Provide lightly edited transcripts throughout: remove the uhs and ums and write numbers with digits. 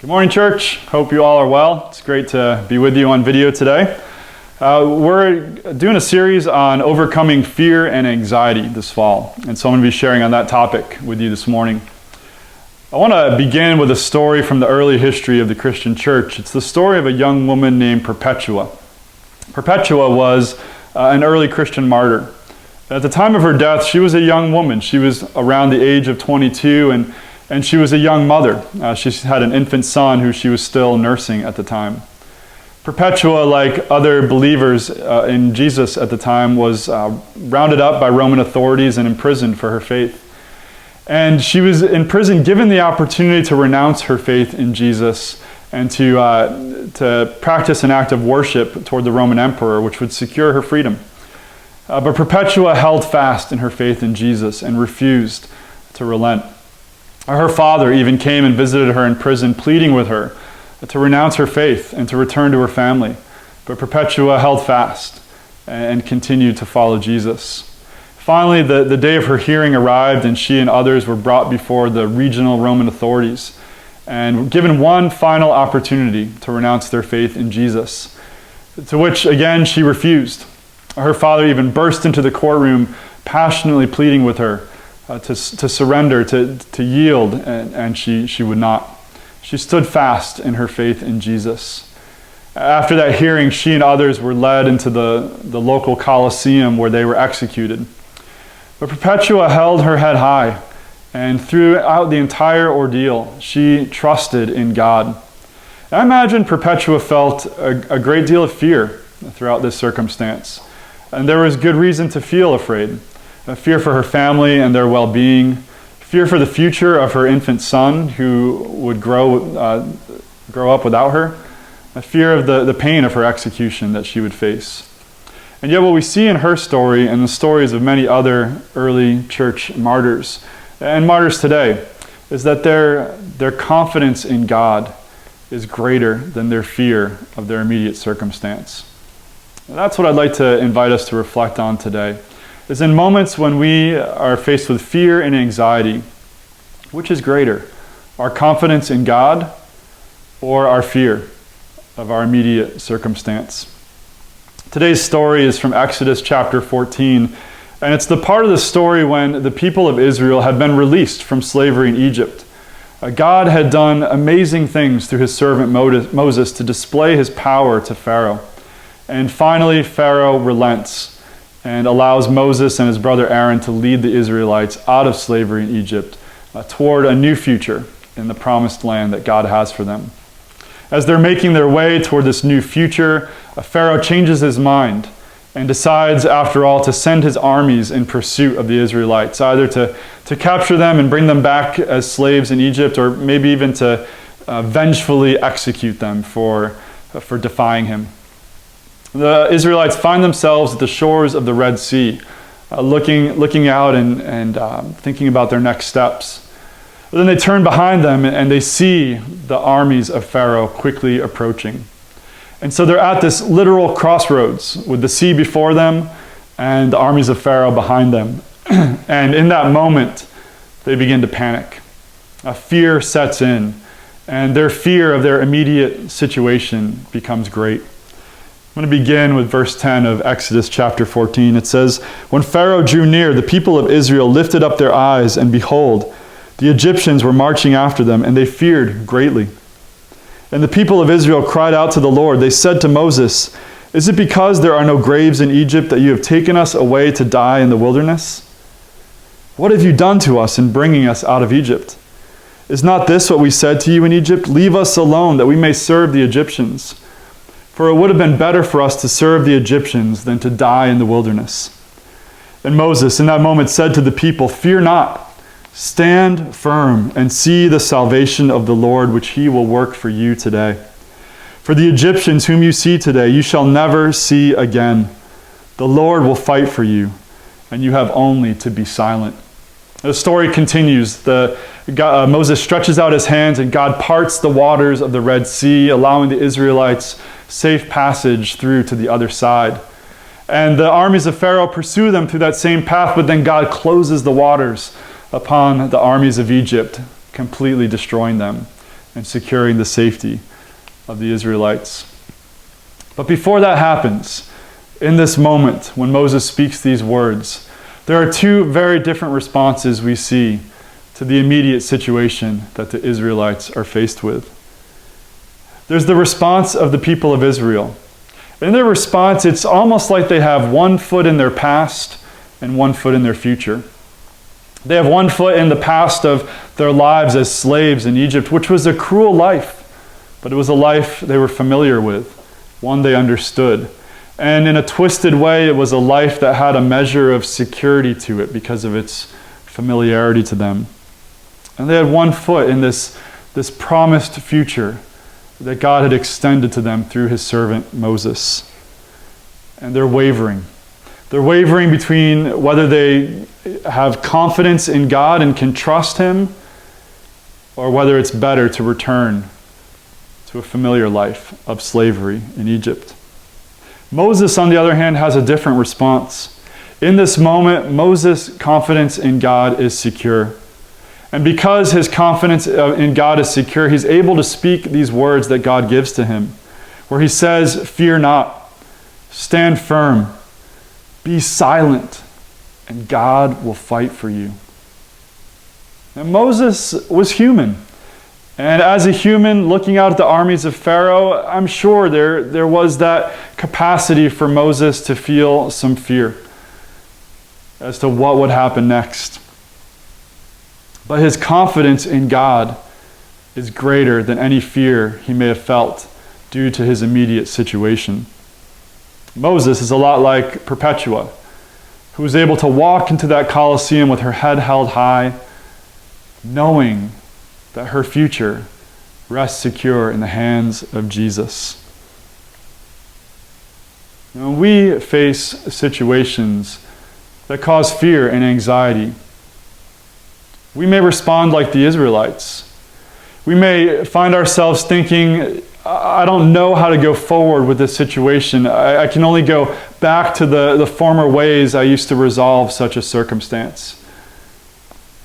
Good morning, church. Hope you all are well. It's great to be with you on video today. We're doing a series on overcoming fear and anxiety this fall, and so I'm going to be sharing on that topic with you this morning. I want to begin with a story from the early history of the Christian church. It's the story of a young woman named Perpetua. Perpetua was an early Christian martyr. At the time of her death, she was a young woman. She was around the age of 22, and she was a young mother. She had an infant son who she was still nursing at the time. Perpetua, like other believers in Jesus at the time, was rounded up by Roman authorities and imprisoned for her faith. And she was in prison given the opportunity to renounce her faith in Jesus and to practice an act of worship toward the Roman emperor, which would secure her freedom. But Perpetua held fast in her faith in Jesus and refused to relent. Her father even came and visited her in prison, pleading with her to renounce her faith and to return to her family. But Perpetua held fast and continued to follow Jesus. Finally, the day of her hearing arrived, and she and others were brought before the regional Roman authorities and given one final opportunity to renounce their faith in Jesus, to which, again, she refused. Her father even burst into the courtroom, passionately pleading with her to surrender, to yield, and she would not. She stood fast in her faith in Jesus. After that hearing, she and others were led into the local Colosseum where they were executed. But Perpetua held her head high, and throughout the entire ordeal, she trusted in God. I imagine Perpetua felt a great deal of fear throughout this circumstance, and there was good reason to feel afraid. Fear for her family and their well-being, fear for the future of her infant son who would grow up without her, a fear of the pain of her execution that she would face. And yet what we see in her story and the stories of many other early church martyrs and martyrs today is that their confidence in God is greater than their fear of their immediate circumstance. And that's what I'd like to invite us to reflect on today. Is in moments when we are faced with fear and anxiety, which is greater, our confidence in God or our fear of our immediate circumstance? Today's story is from Exodus chapter 14, and it's the part of the story when the people of Israel had been released from slavery in Egypt. God had done amazing things through his servant Moses to display his power to Pharaoh. And finally, Pharaoh relents and allows Moses and his brother Aaron to lead the Israelites out of slavery in Egypt toward a new future in the promised land that God has for them. As they're making their way toward this new future, Pharaoh changes his mind and decides, after all, to send his armies in pursuit of the Israelites, either to capture them and bring them back as slaves in Egypt, or maybe even to vengefully execute them for defying him. The Israelites find themselves at the shores of the Red Sea, looking out and thinking about their next steps. But then they turn behind them and they see the armies of Pharaoh quickly approaching. And so they're at this literal crossroads with the sea before them and the armies of Pharaoh behind them. And in that moment, they begin to panic. A fear sets in, and their fear of their immediate situation becomes great. I'm going to begin with verse 10 of Exodus chapter 14. It says, "When Pharaoh drew near, the people of Israel lifted up their eyes, and behold, the Egyptians were marching after them, and they feared greatly. And the people of Israel cried out to the Lord. They said to Moses, 'Is it because there are no graves in Egypt that you have taken us away to die in the wilderness? What have you done to us in bringing us out of Egypt? Is not this what we said to you in Egypt? Leave us alone, that we may serve the Egyptians. For it would have been better for us to serve the Egyptians than to die in the wilderness.' And Moses in that moment said to the people, 'Fear not. Stand firm and see the salvation of the Lord, which he will work for you today. For the Egyptians whom you see today, you shall never see again. The Lord will fight for you, and you have only to be silent.'" The story continues. Moses stretches out his hands, and God parts the waters of the Red Sea, allowing the Israelites safe passage through to the other side. And the armies of Pharaoh pursue them through that same path, but then God closes the waters upon the armies of Egypt, completely destroying them. and securing the safety of the Israelites. But before that happens, in this moment when Moses speaks these words, there are two very different responses we see to the immediate situation that the Israelites are faced with. There's the response of the people of Israel. In their response, it's almost like they have one foot in their past and one foot in their future. They have one foot in the past of their lives as slaves in Egypt, which was a cruel life, but it was a life they were familiar with, one they understood. And in a twisted way, it was a life that had a measure of security to it because of its familiarity to them. And they had one foot in this promised future that God had extended to them through his servant Moses. And they're wavering. They're wavering between whether they have confidence in God and can trust him, or whether it's better to return to a familiar life of slavery in Egypt. Moses, on the other hand, has a different response. In this moment, Moses' confidence in God is secure. And because his confidence in God is secure, he's able to speak these words that God gives to him, where he says, "Fear not, stand firm, be silent, and God will fight for you." And Moses was human. And as a human looking out at the armies of Pharaoh, I'm sure there was that capacity for Moses to feel some fear as to what would happen next. But his confidence in God is greater than any fear he may have felt due to his immediate situation. Moses is a lot like Perpetua, who was able to walk into that Colosseum with her head held high, knowing that her future rests secure in the hands of Jesus. When we face situations that cause fear and anxiety, we may respond like the Israelites. We may find ourselves thinking, I don't know how to go forward with this situation. I can only go back to the former ways I used to resolve such a circumstance.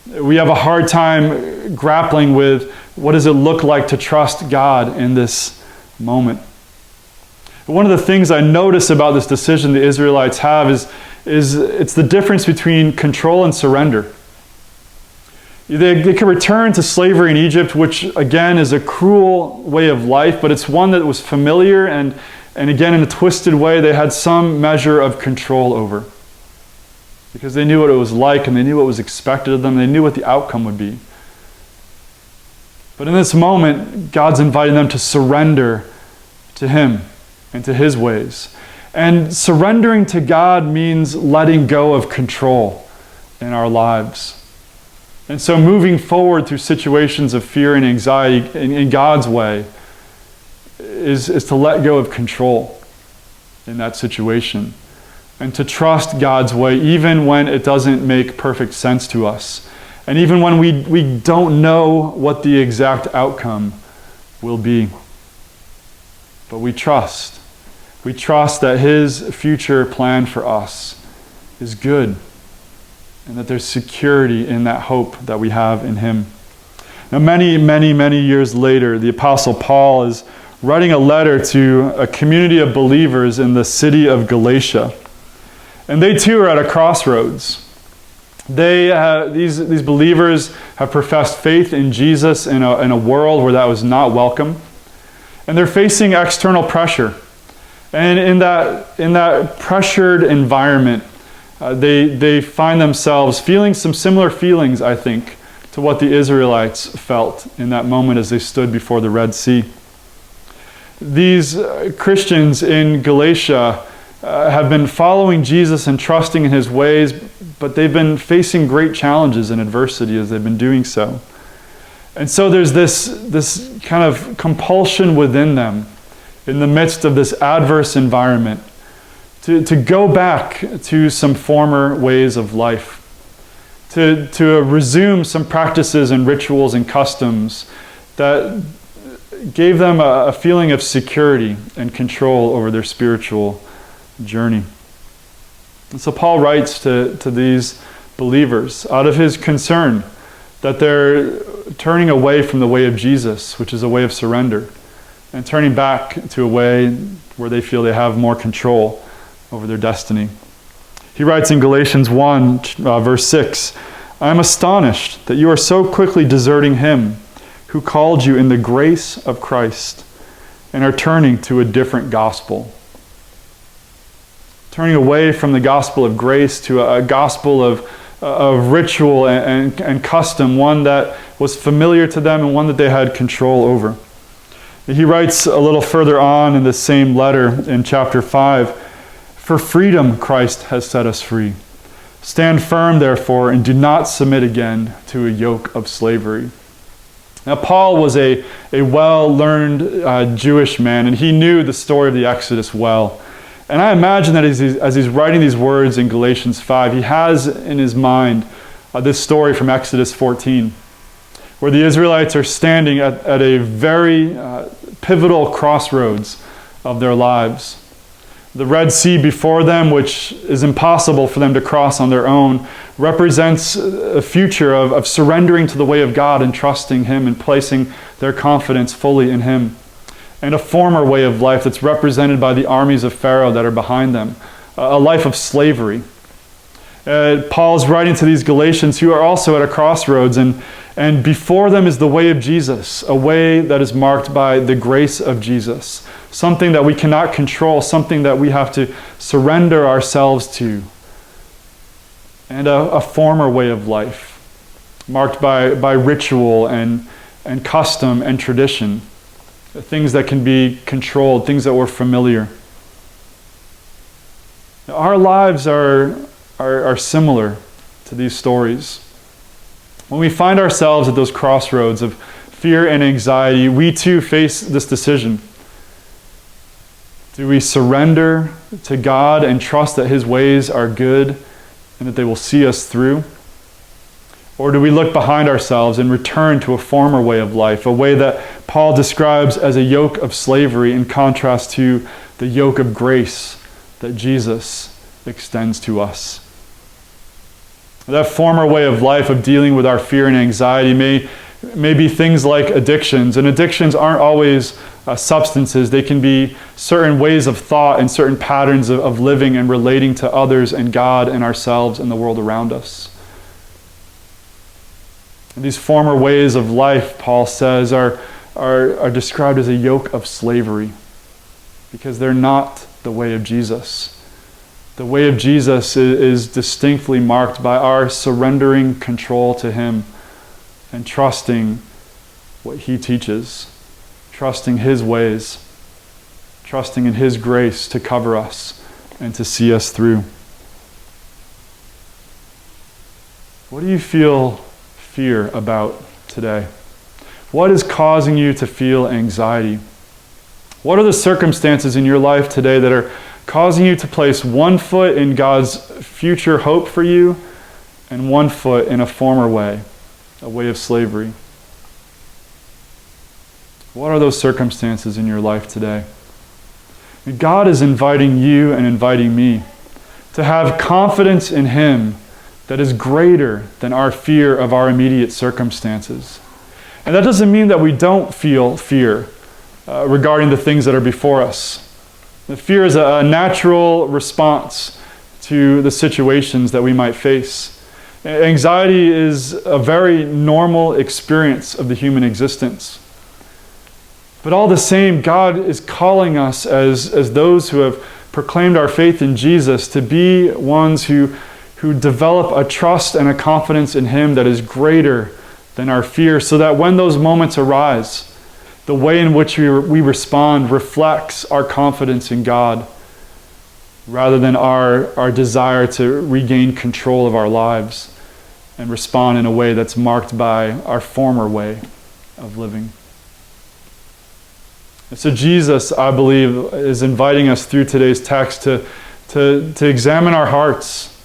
We have a hard time grappling with what does it look like to trust God in this moment. One of the things I notice about this decision the Israelites have is it's the difference between control and surrender. They could return to slavery in Egypt, which again is a cruel way of life, but it's one that was familiar and again in a twisted way they had some measure of control over. Because they knew what it was like and they knew what was expected of them. They knew what the outcome would be. But in this moment, God's inviting them to surrender to him and to his ways. And surrendering to God means letting go of control in our lives. And so moving forward through situations of fear and anxiety in God's way is to let go of control in that situation. And to trust God's way even when it doesn't make perfect sense to us. And even when we don't know what the exact outcome will be. But we trust. We trust that his future plan for us is good. And that there's security in that hope that we have in him. Now many, many, many years later, the Apostle Paul is writing a letter to a community of believers in the city of Galatia. And they too are at a crossroads. These believers have professed faith in Jesus in a world where that was not welcome. And they're facing external pressure. And in that pressured environment, they find themselves feeling some similar feelings, I think, to what the Israelites felt in that moment as they stood before the Red Sea. These Christians in Galatia have been following Jesus and trusting in his ways, but they've been facing great challenges and adversity as they've been doing so. And so there's this kind of compulsion within them in the midst of this adverse environment to go back to some former ways of life, to resume some practices and rituals and customs that gave them a feeling of security and control over their spiritual journey. And so Paul writes to these believers out of his concern that turning away from the way of Jesus, which is a way of surrender, and turning back to a way where they feel they have more control over their destiny. He writes in Galatians 1, verse 6, "I am astonished that you are so quickly deserting him who called you in the grace of Christ and are turning to a different gospel." Turning away from the gospel of grace to a gospel of ritual and custom, one that was familiar to them and one that they had control over. He writes a little further on in the same letter in chapter 5, "For freedom Christ has set us free. Stand firm, therefore, and do not submit again to a yoke of slavery." Now, Paul was a well-learned Jewish man, and he knew the story of the Exodus well. And I imagine that as he's writing these words in Galatians 5, he has in his mind this story from Exodus 14, where the Israelites are standing at a very pivotal crossroads of their lives. The Red Sea before them, which is impossible for them to cross on their own, represents a future of surrendering to the way of God and trusting him and placing their confidence fully in him. And a former way of life that's represented by the armies of Pharaoh that are behind them, a life of slavery. Paul's writing to these Galatians who are also at a crossroads, and before them is the way of Jesus, a way that is marked by the grace of Jesus, something that we cannot control, something that we have to surrender ourselves to, and a former way of life, marked by ritual and custom and tradition. Things that can be controlled, things that were familiar. Our lives are similar to these stories. When we find ourselves at those crossroads of fear and anxiety, we too face this decision. Do we surrender to God and trust that his ways are good and that they will see us through? Or do we look behind ourselves and return to a former way of life, a way that Paul describes as a yoke of slavery in contrast to the yoke of grace that Jesus extends to us? That former way of life of dealing with our fear and anxiety may be things like addictions. And addictions aren't always substances. They can be certain ways of thought and certain patterns of living and relating to others and God and ourselves and the world around us. And these former ways of life, Paul says, are described as a yoke of slavery because they're not the way of Jesus. The way of Jesus is distinctly marked by our surrendering control to him and trusting what he teaches, trusting his ways, trusting in his grace to cover us and to see us through. What do you feel fear about today? What is causing you to feel anxiety? What are the circumstances in your life today that are causing you to place one foot in God's future hope for you and one foot in a former way, a way of slavery? What are those circumstances in your life today? God is inviting you and inviting me to have confidence in him that is greater than our fear of our immediate circumstances. And that doesn't mean that we don't feel fear regarding the things that are before us. The fear is a natural response to the situations that we might face. Anxiety is a very normal experience of the human existence. But all the same, God is calling us as those who have proclaimed our faith in Jesus to be ones who develop a trust and a confidence in him that is greater than our fear, so that when those moments arise, the way in which we respond reflects our confidence in God rather than our desire to regain control of our lives and respond in a way that's marked by our former way of living. And so Jesus, I believe, is inviting us through today's text to examine our hearts,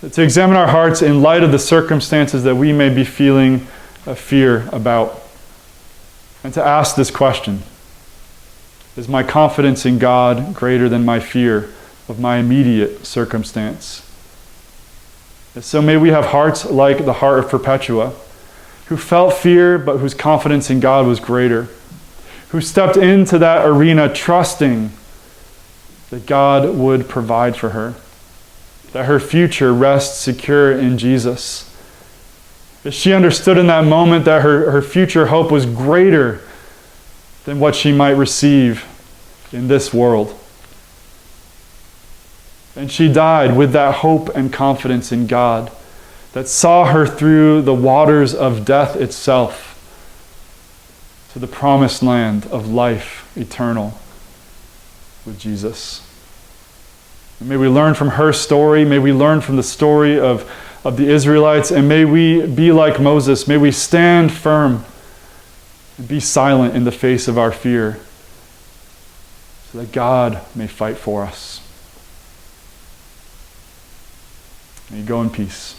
in light of the circumstances that we may be feeling a fear about, and to ask this question: is my confidence in God greater than my fear of my immediate circumstance? And so may we have hearts like the heart of Perpetua, who felt fear but whose confidence in God was greater, who stepped into that arena trusting that God would provide for her, that her future rests secure in Jesus. That she understood in that moment that her future hope was greater than what she might receive in this world. And she died with that hope and confidence in God that saw her through the waters of death itself to the promised land of life eternal with Jesus. And may we learn from her story. May we learn from the story of the Israelites. And may we be like Moses. May we stand firm and be silent in the face of our fear so that God may fight for us. May you go in peace.